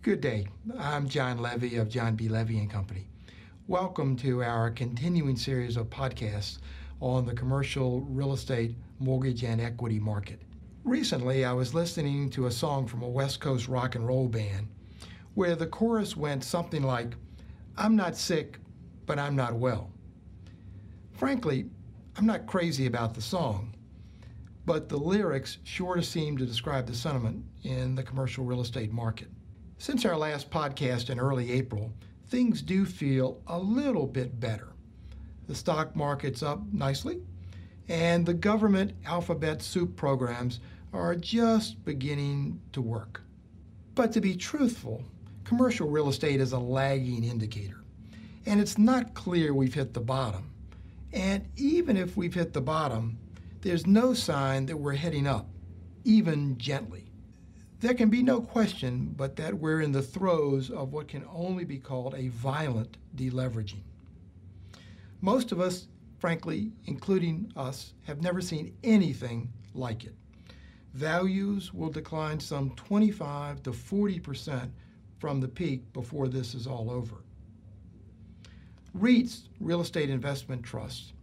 Good day. I'm John Levy of John B. Levy Company. Welcome to our continuing series of podcasts on the commercial real estate, mortgage, and equity market. Recently, I was listening to a song from a West Coast rock and roll band where the chorus went something like, "I'm not sick, but I'm not well." Frankly, I'm not crazy about the song, but the lyrics sure seem to describe the sentiment in the commercial real estate market. Since our last podcast in early April, things do feel a little bit better. The stock market's up nicely, and the government alphabet soup programs are just beginning to work. But to be truthful, commercial real estate is a lagging indicator, and it's not clear we've hit the bottom. And even if we've hit the bottom, there's no sign that we're heading up, even gently. There can be no question but that we're in the throes of what can only be called a violent deleveraging. Most of us, frankly, including us, have never seen anything like it. Values will decline some 25 to 40% from the peak before this is all over. REITs, real estate investment trusts,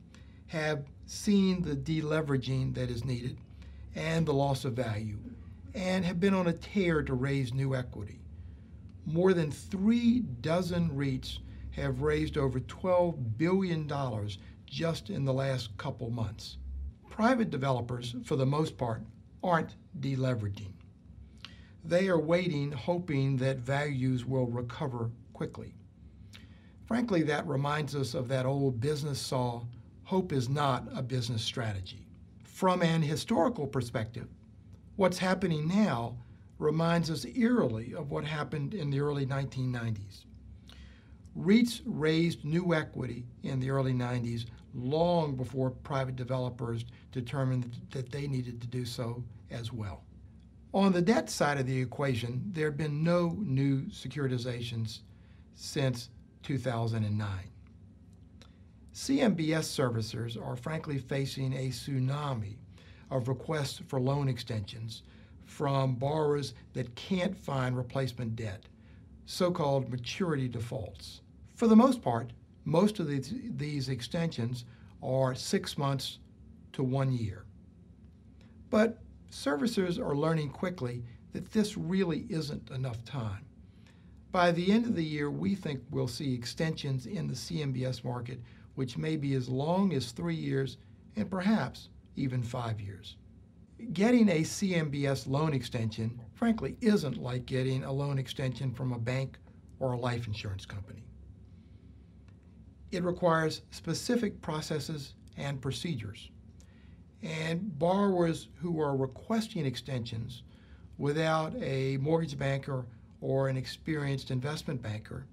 have seen the deleveraging that is needed and the loss of value, and have been on a tear to raise new equity. More than 3 dozen REITs have raised over $12 billion just in the last couple months. Private developers, for the most part, aren't deleveraging. They are waiting, hoping that values will recover quickly. Frankly, that reminds us of that old business saw, hope is not a business strategy. From an historical perspective, what's happening now reminds us eerily of what happened in the early 1990s. REITs raised new equity in the early 90s long before private developers determined that they needed to do so as well. On the debt side of the equation, there have been no new securitizations since 2009. CMBS servicers are frankly facing a tsunami of requests for loan extensions from borrowers that can't find replacement debt, so-called maturity defaults. For the most part, most of these extensions are 6 months to 1 year. But servicers are learning quickly that this really isn't enough time. By the end of the year, we think we'll see extensions in the CMBS market which may be as long as 3 years and perhaps even 5 years. Getting a CMBS loan extension, frankly, isn't like getting a loan extension from a bank or a life insurance company. It requires specific processes and procedures. And borrowers who are requesting extensions without a mortgage banker or an experienced investment banker,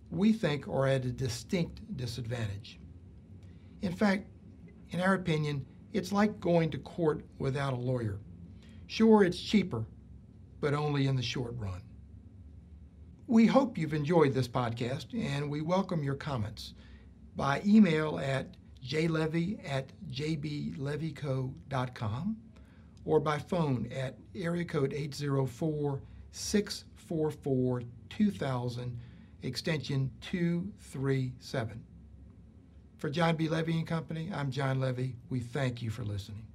we think are at a distinct disadvantage. In fact, in our opinion, it's like going to court without a lawyer. Sure, it's cheaper, but only in the short run. We hope you've enjoyed this podcast, and we welcome your comments by email at jlevy@jblevyco.com or by phone at area code 804-644-2000, extension 237. For John B. Levy and Company, I'm John Levy. We thank you for listening.